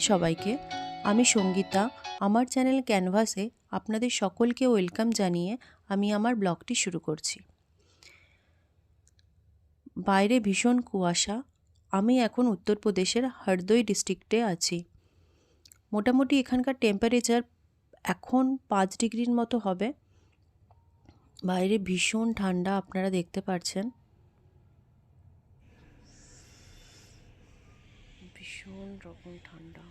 সবাইকে। আমি সঙ্গীতা। আমার চ্যানেল ক্যানভাসে আপনাদের সকলকে ওয়েলকাম জানিয়ে আমি আমার ব্লগটি শুরু করছি। বাইরে ভীষণ কুয়াশা। আমি এখন উত্তরপ্রদেশের হরদই ডিস্ট্রিক্টে আছি। মোটামুটি এখানকার টেম্পারেচার এখন 5 ডিগ্রির মতো হবে। বাইরে ভীষণ ঠান্ডা, আপনারা দেখতে পাচ্ছেন। ভীষণ রকম ঠান্ডা।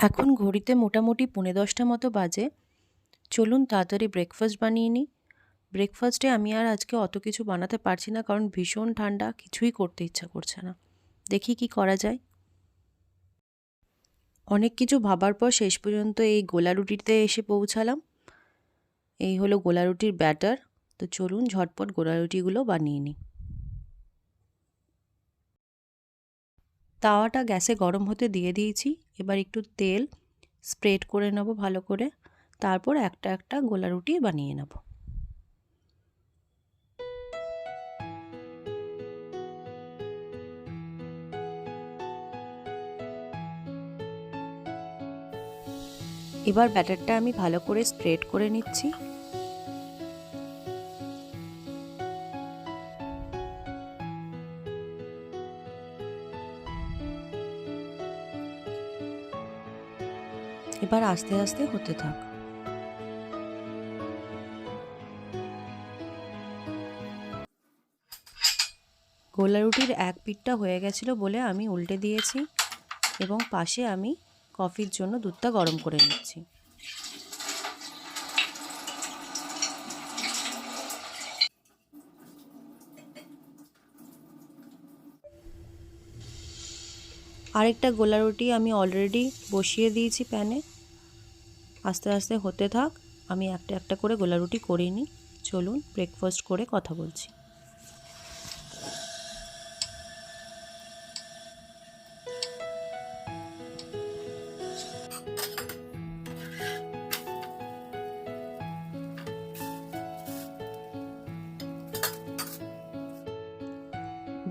এখন ঘড়িতে মোটামুটি 10:15 মতো বাজে। চলুন তাড়াতাড়ি ব্রেকফাস্ট বানিয়ে নিই। ব্রেকফাস্টে আমি আর আজকে অত কিছু বানাতে পারছি না, কারণ ভীষণ ঠান্ডা, কিছুই করতে ইচ্ছা করছে না। দেখি কি করা যায়। অনেক কিছু ভাবার পর শেষ পর্যন্ত এই গোলা রুটিতে এসে পৌঁছালাম। এই হলো গোলা রুটির ব্যাটার। তো চলুন ঝটপট গোলা রুটিগুলো বানিয়ে নিই। তাওয়াটা গ্যাসে গরম হতে দিয়ে দিয়েছি। এবার একটু তেল স্প্রেড করে নেব ভালো করে, তারপর একটা একটা গোলা রুটি বানিয়ে নেব। এবার ব্যাটারটা আমি ভালো করে স্প্রেড করে নিচ্ছি। এবার আস্তে আস্তে হতে থাক। গোলা রুটির এক পিঠটা হয়ে গেছিলো বলে আমি উল্টে দিয়েছি এবং পাশে আমি কফির জন্য দুধটা গরম করে নিচ্ছি। আরেকটা গোলা রুটি আমি অলরেডি বসিয়ে দিয়েছি প্যানে। আস্তে আস্তে হতে থাক, আমি একটা একটা করে গোলা রুটি করে নিই। চলুন ব্রেকফাস্ট করে কথা বলছি।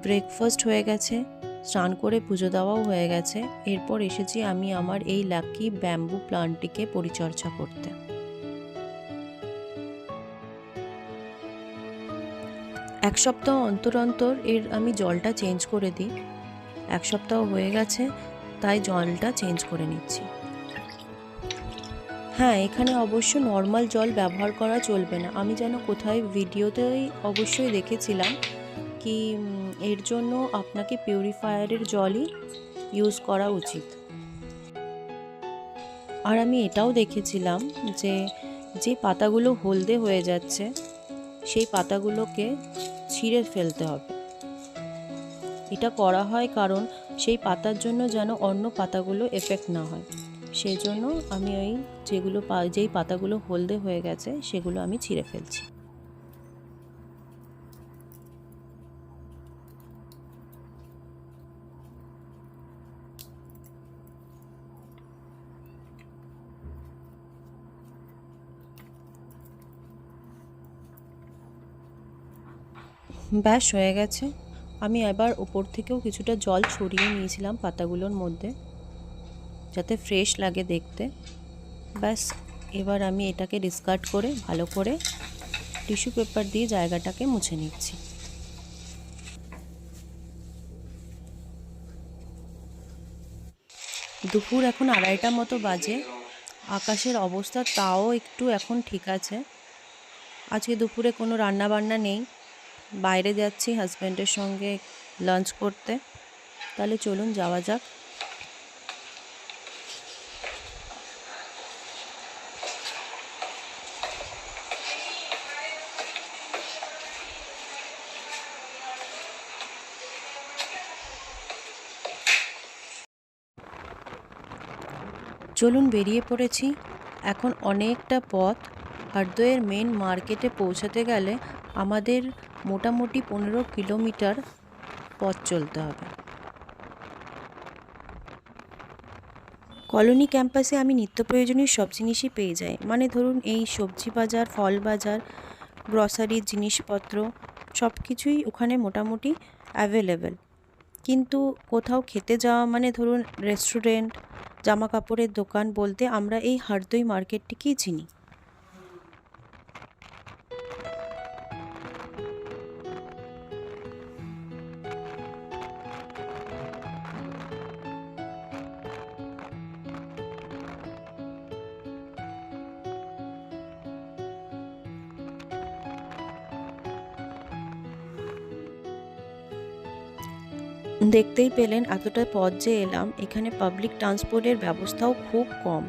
ব্রেকফাস্ট হয়ে গেছে, স্নান করে পুজো দেওয়াও হয়ে গেছে। এরপর এসেছি আমি আমার এই লাকি ব্যাম্বু প্লান্টটিকে পরিচর্যা করতে। এক সপ্তাহ অন্তর অন্তর এর আমি জলটা চেঞ্জ করে দিই। এক সপ্তাহ হয়ে গেছে, তাই জলটা চেঞ্জ করে নিচ্ছি। হ্যাঁ, এখানে অবশ্য নর্মাল জল ব্যবহার করা চলবে না। আমি যেন কোথায় ভিডিওতেই অবশ্যই দেখেছিলাম কি এর জন্য আপনাকে পিউরিফায়ারের জলই ইউজ করা উচিত। আর আমি এটাও দেখেছিলাম যে যে পাতাগুলো হলদে হয়ে যাচ্ছে সেই পাতাগুলোকে ছিঁড়ে ফেলতে হবে। এটা করা হয় কারণ সেই পাতার জন্য যেন অন্য পাতাগুলো এফেক্ট না হয়। সেই জন্য আমি যেই পাতাগুলো হলদে হয়ে গেছে সেগুলো আমি ছিঁড়ে ফেলছি। ব্যাস হয়ে গেছে। আমি এবার ওপর থেকেও কিছুটা জল ছড়িয়ে নিয়েছিলাম পাতাগুলোর মধ্যে, যাতে ফ্রেশ লাগে দেখতে। ব্যাস, এবার আমি এটাকে ডিসকার্ড করে ভালো করে টিস্যু পেপার দিয়ে জায়গাটাকে মুছে নিচ্ছি। দুপুর এখন 2:30 মতো বাজে। আকাশের অবস্থা তাও একটু এখন ঠিক আছে। আজকে দুপুরে কোনো রান্না বান্না নেই, বাইরে যাচ্ছি হাজব্যান্ডের সঙ্গে লাঞ্চ করতে। তাহলে চলুন যাওয়া যাক। চলুন বেরিয়ে পড়েছি। এখন অনেকটা পথ। হরদইয়ের মেন মার্কেটে পৌঁছাতে গেলে আমাদের মোটামুটি 15 কিলোমিটার পথ চলতে হবে। কলোনি ক্যাম্পাসে আমি নিত্য প্রয়োজনীয় সব জিনিসই পেয়ে যাই। মানে ধরুন এই সবজি বাজার, ফল বাজার, গ্রসারির জিনিসপত্র সব কিছুই ওখানে মোটামুটি অ্যাভেলেবেল। কিন্তু কোথাও খেতে যাওয়া মানে ধরুন রেস্টুরেন্ট, জামা কাপড়ের দোকান বলতে আমরা এই হারদই মার্কেটটিকেই চিনি। দেখতেই পেলেন এতটা পথ যে এলাম, এখানে পাবলিক ট্রান্সপোর্টের ব্যবস্থাও খুব কম,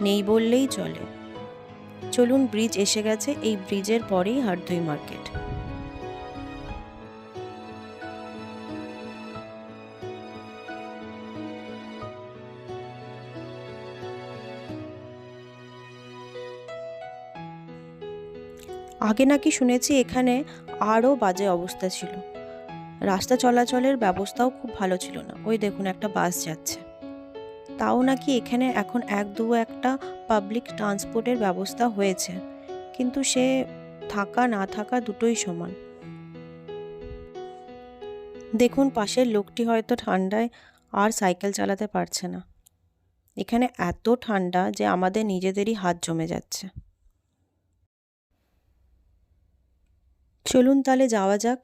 নেই বললেই চলে। চলুন, ব্রিজ এসে গেছে, এই ব্রিজের পরেই হারদই মার্কেট। আগে নাকি শুনেছি এখানে আরও বাজে অবস্থা ছিল, রাস্তা চলাচলের ব্যবস্থাও খুব ভালো ছিল না। ওই দেখুন একটা বাস যাচ্ছে, তাও নাকি এখানে এখন একটা পাবলিক ট্রান্সপোর্টের ব্যবস্থা হয়েছে, কিন্তু সে থাকা না থাকা দুটোই সমান। দেখুন পাশের লোকটি হয়তো ঠান্ডায় আর সাইকেল চালাতে পারছে না। এখানে এত ঠান্ডা যে আমাদের নিজেদেরই হাত জমে যাচ্ছে। চলুন তাহলে যাওয়া যাক,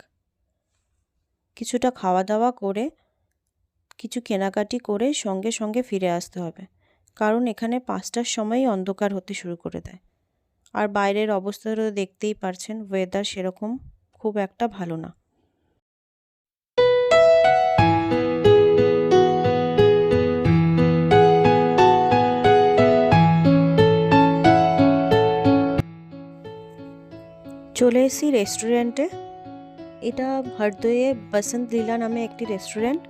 কিছুটা খাওয়া দাওয়া করে কিছু কেনাকাটি করে সঙ্গে সঙ্গে ফিরে আসতে হবে, কারণ এখানে 5টার সময়ই অন্ধকার হতে শুরু করে দেয়। আর বাইরের অবস্থা তো দেখতেই পারছেন, ওয়েদার সেরকম খুব একটা ভালো না। চলে এসেছি রেস্টুরেন্টে। এটা হারদইয়ে বসন্ত লীলা নামে একটি রেস্টুরেন্ট।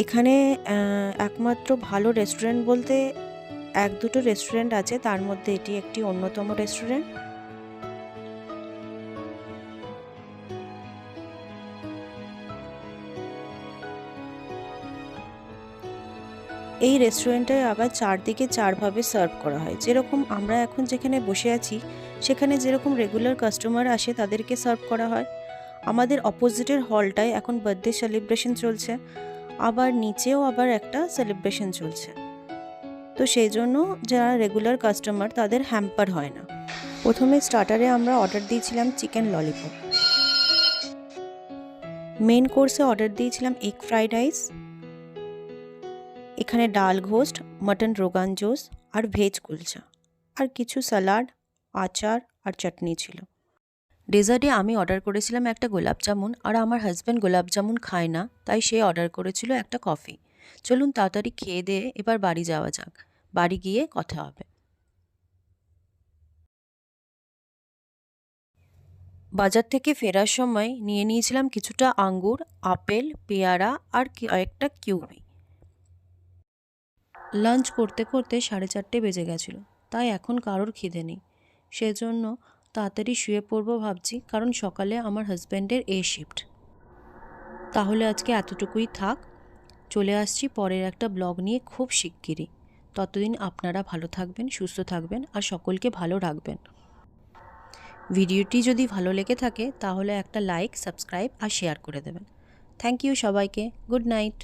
এখানে একমাত্র ভালো রেস্টুরেন্ট বলতে 1-2টো রেস্টুরেন্ট আছে, তার মধ্যে এটি একটি অন্যতম রেস্টুরেন্ট। এই রেস্টুরেন্টে আবার চারদিকে চারভাবে সার্ভ করা হয়, যেরকম আমরা এখন যেখানে বসে আছি সেখানে যেরকম রেগুলার কাস্টমার আসে তাদেরকে সার্ভ করা হয়। আমাদের অপোজিটের হলটায় এখন বার্থডে সেলিব্রেশন চলছে, আবার নিচেও আবার একটা সেলিব্রেশন চলছে, তো সেই জন্য যারা রেগুলার কাস্টমার তাদের হ্যাম্পার হয় না। প্রথমে স্টার্টারে আমরা অর্ডার দিয়েছিলাম চিকেন ললিপপ, মেন কোর্সে অর্ডার দিয়েছিলাম এগ ফ্রাইড রাইস, এখানে ডাল ঘোস্ট, মটন রোগান জোস আর ভেজ কুলচা, আর কিছু স্যালাড, আচার আর চাটনি ছিল। ডেজার্টে আমি অর্ডার করেছিলাম একটা গোলাপ জামুন, আর আমার হাজব্যান্ড গোলাপ জামুন খায় না, তাই সে অর্ডার করেছিল একটা কফি। চলুন তাড়াতাড়ি খেয়ে দিয়ে এবার বাড়ি যাওয়া যাক, বাড়ি গিয়ে কথা হবে। বাজার থেকে ফেরার সময় নিয়ে নিয়েছিলাম কিছুটা আঙ্গুর, আপেল, পেয়ারা আর কয়েকটা কিউই। লাঞ্চ করতে করতে 4:30 বেজে গেছিলো, তাই এখন কারোর খিদে নেই, সেজন্য তাড়াতাড়ি শুয়ে পড়বো ভাবছি, কারণ সকালে আমার হাজব্যান্ডের শিফট। তাহলে আজকে এতটুকুই থাক, চলে আসছি পরের একটা ব্লগ নিয়ে খুব শিগগিরই। ততদিন আপনারা ভালো থাকবেন, সুস্থ থাকবেন আর সকলকে ভালো রাখবেন। ভিডিওটি যদি ভালো লেগে থাকে তাহলে একটা লাইক, সাবস্ক্রাইব আর শেয়ার করে দেবেন। থ্যাংক ইউ সবাইকে, গুড নাইট।